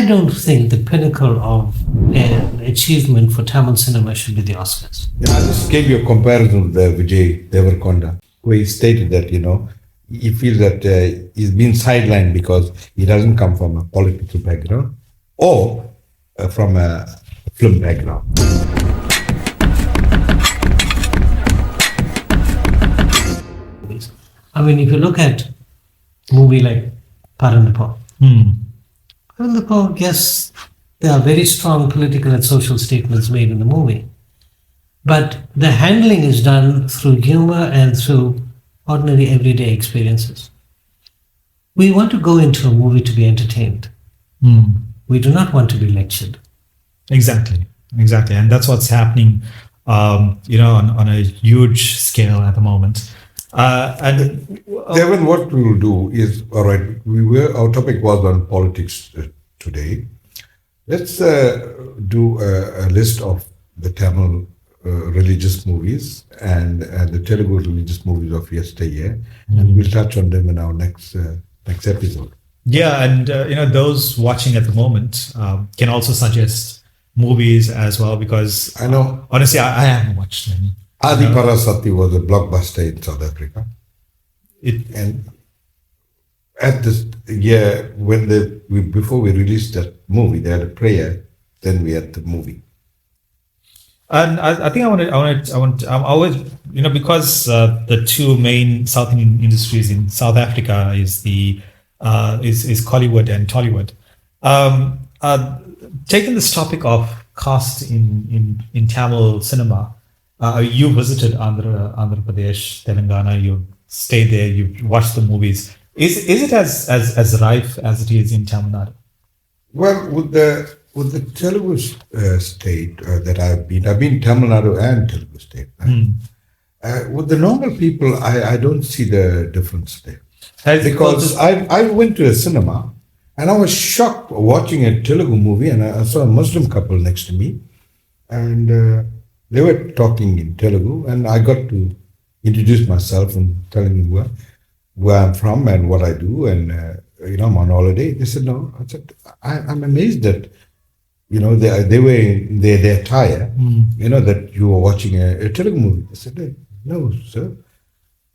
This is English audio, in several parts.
I don't think the pinnacle of achievement for Tamil cinema should be the Oscars. I just gave you a comparison with Vijay Devarkonda, where he stated that, he feels that he's been sidelined because he doesn't come from a political background or from a film background. I mean, if you look at a movie like Kaalan Pillay, yes, there are very strong political and social statements made in the movie. But the handling is done through humor and through ordinary everyday experiences. We want to go into a movie to be entertained. We do not want to be lectured. Exactly. And that's what's happening, on a huge scale at the moment. Devan, what we will do is, all right, our topic was on politics today. Let's do a list of the Tamil religious movies and the Telugu religious movies of yesteryear, and we'll touch on them in our next episode. Yeah, and those watching at the moment can also suggest movies as well, because I know, honestly, I haven't watched any. Adi Parasati was a blockbuster in South Africa. And at this year, before we released that movie, they had a prayer. Then we had the movie. And I think I'm always, because the two main South Indian industries in South Africa is Kollywood and Tollywood. Taking this topic of caste in Tamil cinema, you visited Andhra Pradesh, Telangana. You stayed there. You watched the movies. Is it as rife as it is in Tamil Nadu? Well, with the Telugu state that I've been Tamil Nadu and Telugu state. With the normal people, I don't see the difference there. Because I went to a cinema and I was shocked watching a Telugu movie, and I saw a Muslim couple next to me, and they were talking in Telugu, and I got to introduce myself and telling them where I'm from and what I do, and I'm on holiday. They said no. I said I'm amazed that they were in their attire, that you were watching a Telugu movie. They said no, sir.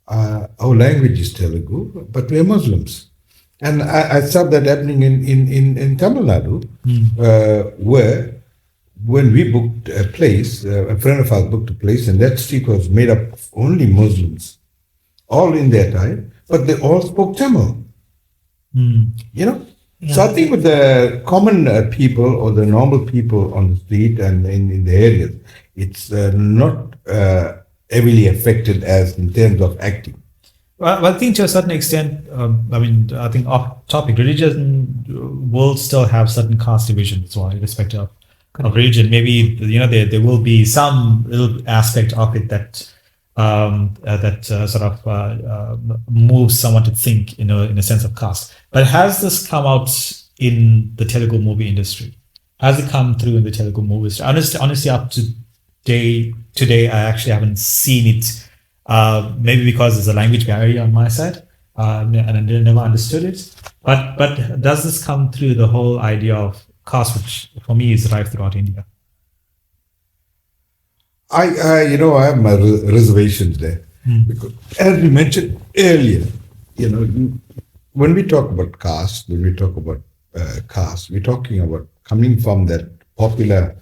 Our language is Telugu, but we are Muslims. And I saw that happening in Tamil Nadu, where when we booked a place, a friend of ours booked a place, and that street was made up of only Muslims, all in their time, but they all spoke Tamil. Yeah. So I think with the common people or the normal people on the street and in the areas, it's not heavily affected as in terms of acting. Well, I think to a certain extent, I think off topic, religion will still have certain caste divisions as well, irrespective of religion. Maybe there will be some little aspect of it that moves someone to think in a sense of caste. But has this come out in the Telugu movie industry? Has it come through in the Telugu movie industry? Honestly, up to today, I actually haven't seen it. Maybe because there's a language barrier on my side, and I never understood it. But does this come through the whole idea of caste, which for me is rife throughout India? I have my reservations there, because as we mentioned earlier, when we talk about caste, we're talking about coming from that popular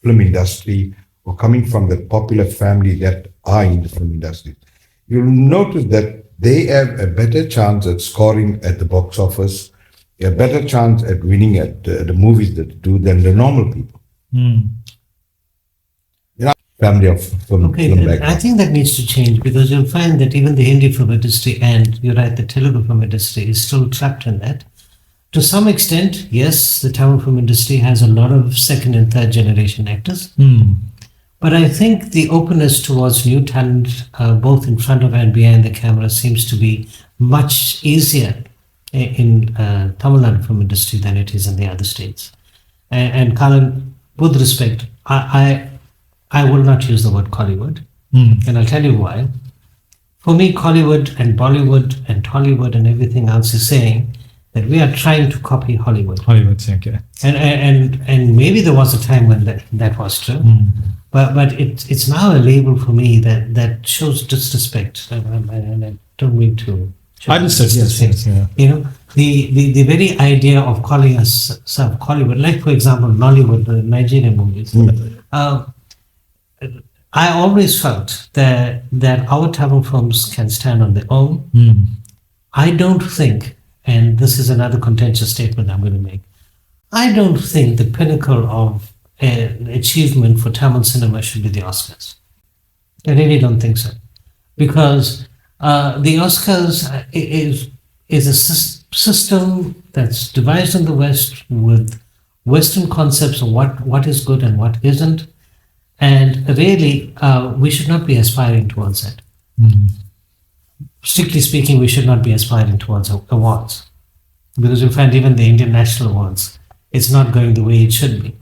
film industry or coming from the popular family that are in the film industry. You'll notice that they have a better chance at scoring at the box office, a better chance at winning at the movies that they do than the normal people. Family of film background. I think that needs to change, because you'll find that even the Hindi film industry, and you're right, the Telugu film industry is still trapped in that. To some extent, yes, the Tamil film industry has a lot of second and third generation actors. But I think the openness towards new talent, both in front of and behind the camera, seems to be much easier in Tamil Nadu film industry than it is in the other states. And Kaalan, with respect, I will not use the word Kollywood, and I'll tell you why. For me, Kollywood and Bollywood and Tollywood and everything else is saying that we are trying to copy Hollywood. Hollywood, okay. And maybe there was a time when that was true. But it's now a label for me that shows disrespect, and I don't mean to. I understood. Yes, yeah. You know, the very idea of calling us Hollywood, like for example, Nollywood, the Nigerian movies. I always felt that our Tamil films can stand on their own. I don't think, and this is another contentious statement I'm going to make, I don't think the pinnacle of an achievement for Tamil cinema should be the Oscars. I really don't think so. Because the Oscars is a system that's devised in the West with Western concepts of what is good and what isn't. And really, we should not be aspiring towards that. Strictly speaking, we should not be aspiring towards awards. Because you'll find even the Indian National Awards, it's not going the way it should be.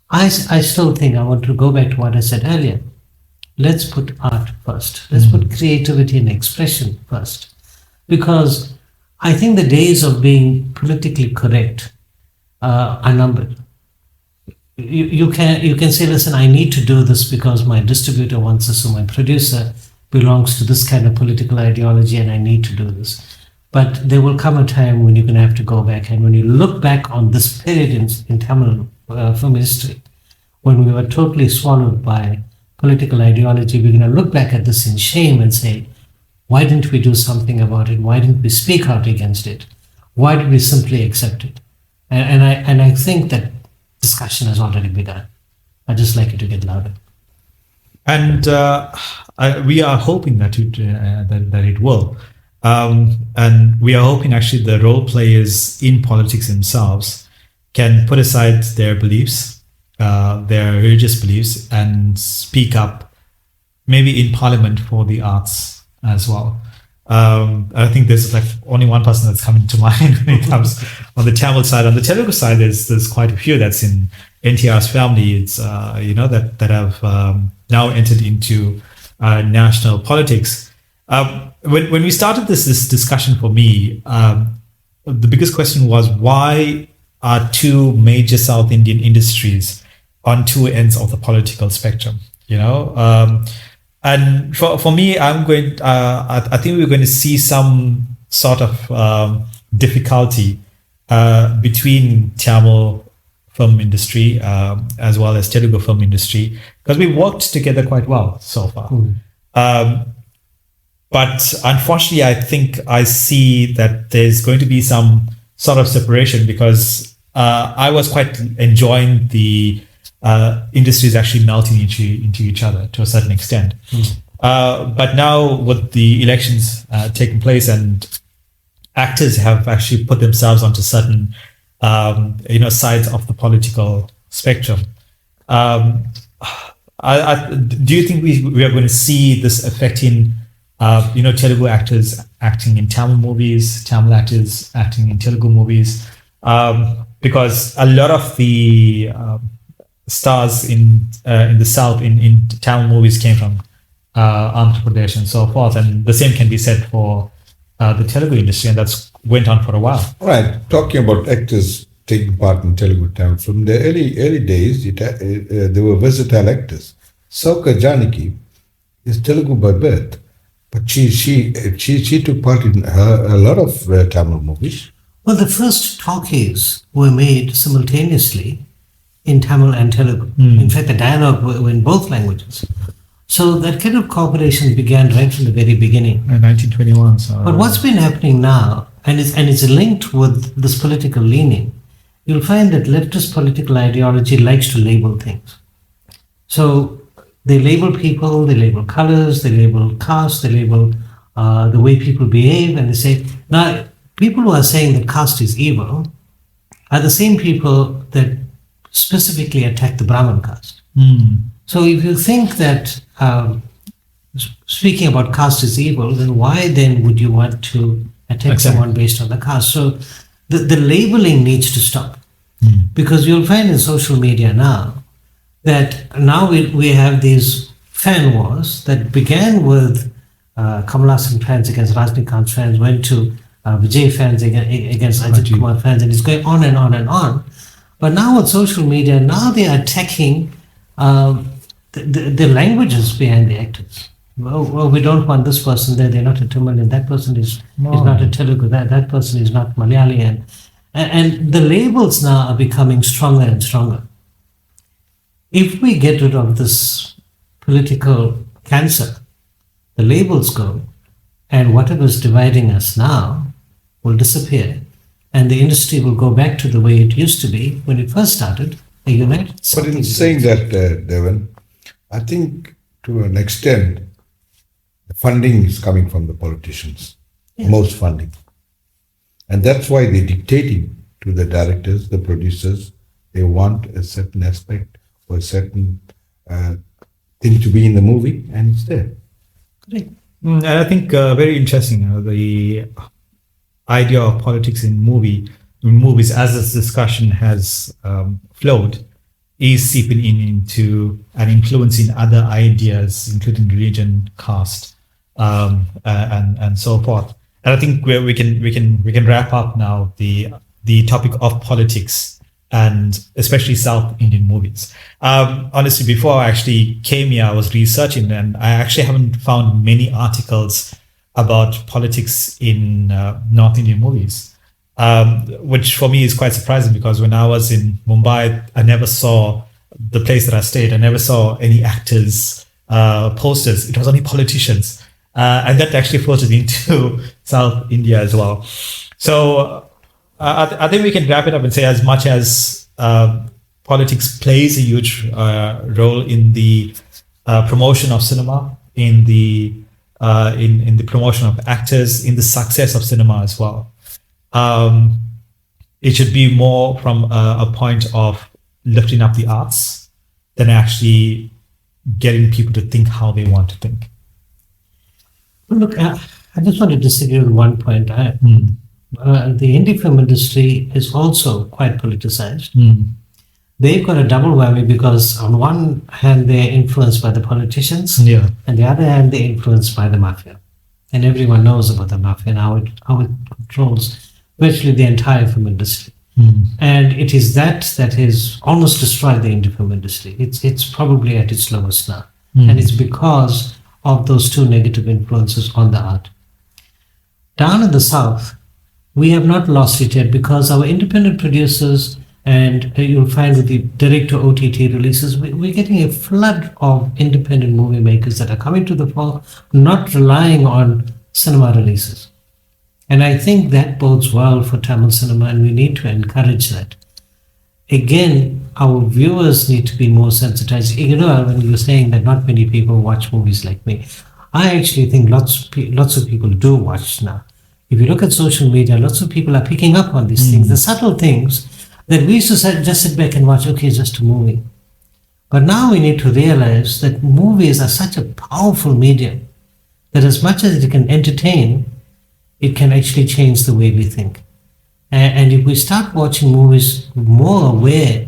I still think, I want to go back to what I said earlier. Let's put art first. Let's put creativity and expression first. Because I think the days of being politically correct are numbered. You can say, listen, I need to do this because my distributor wants this, or my producer belongs to this kind of political ideology and I need to do this. But there will come a time when you're going to have to go back, and when you look back on this period in Tamil film history, when we were totally swallowed by political ideology, we're going to look back at this in shame and say, why didn't we do something about it? Why didn't we speak out against it? Why did we simply accept it? And I think that discussion has already begun. I'd just like it to get louder. And we are hoping that it will. And we are hoping actually the role players in politics themselves can put aside their beliefs, their religious beliefs, and speak up maybe in parliament for the arts as well. I think there's like only one person that's coming to mind when it comes on the Tamil side. On the Telugu side, there's quite a few that's in NTR's family. It's that have now entered into national politics. When we started this discussion, for me, the biggest question was, why are two major South Indian industries on two ends of the political spectrum? And for me, I think we're going to see some sort of difficulty between Tamil film industry as well as Telugu film industry, because we worked together quite well so far. But unfortunately, I think I see that there's going to be some sort of separation, because I was quite enjoying the industries actually melting into each other to a certain extent. But now with the elections taking place, and actors have actually put themselves onto certain sides of the political spectrum, do you think we are going to see this affecting Telugu actors acting in Tamil movies, Tamil actors acting in Telugu movies? Because a lot of the stars in the South in Tamil movies came from Andhra Pradesh and so forth, and the same can be said for the Telugu industry, and that's went on for a while. Right. Talking about actors taking part in Telugu Tamil, from the early days, they were versatile actors. Sauka Janaki is Telugu by birth, but she took part in a lot of Tamil movies. Well, the first talkies were made simultaneously in Tamil and Telugu. In fact, the dialogue were in both languages. So that kind of cooperation began right from the very beginning. In 1921. So. But what's been happening now, and it's linked with this political leaning, you'll find that leftist political ideology likes to label things. So they label people, they label colors, they label caste, they label the way people behave, and they say, now, people who are saying that caste is evil are the same people that specifically attack the Brahmin caste. So if you think that speaking about caste is evil, then why then would you want to attack someone based on the caste? So the labeling needs to stop. Because you'll find in social media now that now we have these fan wars that began with Kamal Hassan fans against Rajnikant fans, went to Vijay fans against Ajit Kumar fans, and it's going on and on and on. But now with social media, now they are attacking the languages behind the actors. Well, we don't want this person there, they're not a Tamilian, that person is not a Telugu, that person is not Malayali. And the labels now are becoming stronger and stronger. If we get rid of this political cancer, the labels go, and whatever is dividing us now will disappear, and the industry will go back to the way it used to be when it first started, a united. But in saying that, Devan, I think to an extent, the funding is coming from the politicians, most funding. And that's why they're dictating to the directors, the producers, they want a certain aspect or a certain thing to be in the movie, and it's there. Correct. And I think very interesting, the idea of politics in movies, as this discussion has flowed, is seeping into and influencing other ideas, including religion, caste, and so forth. And I think we can wrap up now the topic of politics, and especially South Indian movies. Honestly, before I actually came here, I was researching, and I actually haven't found many articles about politics in North Indian movies, which for me is quite surprising, because when I was in Mumbai, I never saw the place that I stayed. I never saw any actors, posters. It was only politicians. And that actually floated into South India as well. So I think we can wrap it up and say, as much as politics plays a huge role in the promotion of cinema, in the promotion of actors, in the success of cinema as well, it should be more from a point of lifting up the arts than actually getting people to think how they want to think. Look, I just want to disagree with one point. The indie film industry is also quite politicized. They've got a double whammy, because on one hand they're influenced by the politicians, and the other hand they're influenced by the mafia. And everyone knows about the mafia and how it controls virtually the entire film industry. And it is that has almost destroyed the indie film industry. It's probably at its lowest now. And it's because of those two negative influences on the art. Down in the South, we have not lost it yet, because our independent producers, and you'll find with the direct to OTT releases, we're getting a flood of independent movie makers that are coming to the fore, not relying on cinema releases. And I think that bodes well for Tamil cinema, and we need to encourage that. Again, our viewers need to be more sensitized. You know, when you're saying that not many people watch movies like me, I actually think lots of people do watch now. If you look at social media, lots of people are picking up on these things, the subtle things that we used to just sit back and watch, okay, it's just a movie. But now we need to realize that movies are such a powerful medium that as much as it can entertain, it can actually change the way we think. And if we start watching movies more aware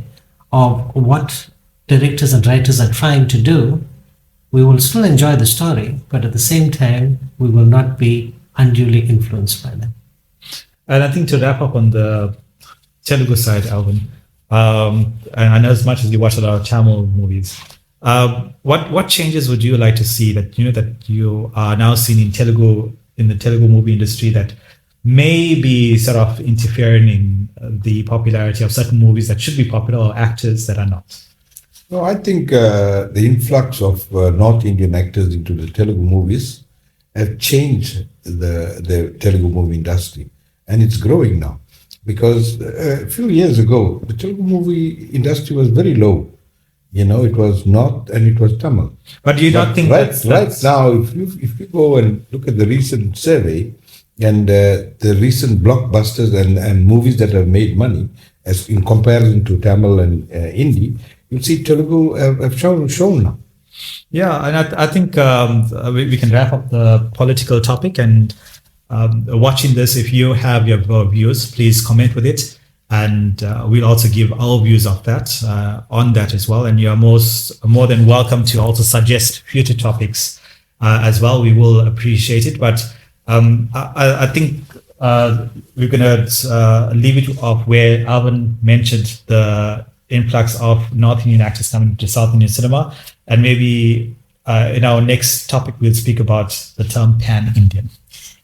of what directors and writers are trying to do, we will still enjoy the story, but at the same time, we will not be unduly influenced by them. And I think to wrap up on the Telugu side, Elvin, and I know as much as you watch a lot of Tamil movies, what changes would you like to see that you are now seeing in the Telugu movie industry that may be sort of interfering in the popularity of certain movies that should be popular, or actors that are not? No, I think the influx of North Indian actors into the Telugu movies have changed the Telugu movie industry, and it's growing now. Because a few years ago, the Telugu movie industry was very low. It was North and it was Tamil. But do you not think that's right now, if you go and look at the recent survey and the recent blockbusters and movies that have made money, as in comparison to Tamil and Hindi, you'll see Telugu have shown now. Yeah, and I think we can wrap up the political topic. And watching this, if you have your views, please comment with it. And we'll also give our views of that on that as well. And you're more than welcome to also suggest future topics as well. We will appreciate it. But I think we're going to leave it off where Elvin mentioned the influx of North Indian actors coming to South Indian cinema. And maybe in our next topic, we'll speak about the term pan-Indian.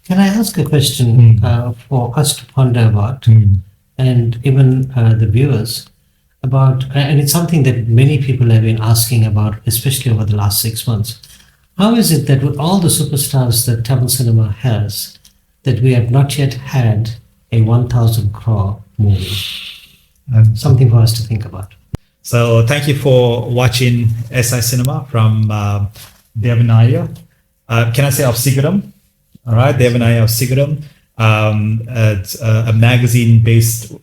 Can I ask a question for us to ponder about, and even the viewers about, and it's something that many people have been asking about, especially over the last 6 months. How is it that with all the superstars that Tamil cinema has, that we have not yet had a 1,000 crore movie? Something for us to think about. So thank you for watching SI Cinema from Devan Nair. Can I say of Sigaram? All right, Devan Nair of Sigaram. It's a magazine-based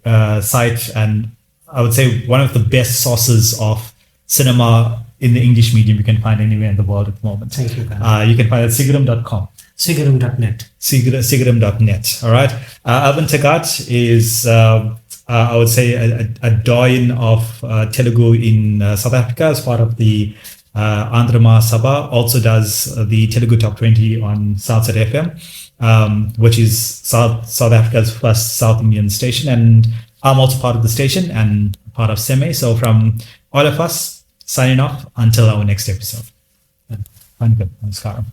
site, and I would say one of the best sources of cinema in the English medium you can find anywhere in the world at the moment. Thank you. You can find it at sigaram.com. Sigaram.net. Sigaram.net. All right. Elvin Tagat is, I would say, a doyen of Telugu in South Africa as part of the Andhra Mahasabha. Also does the Telugu Top 20 on Southside FM, which is South Africa's first South Indian station. And I'm also part of the station and part of SEME. So from all of us, signing off until our next episode. Namaskaram.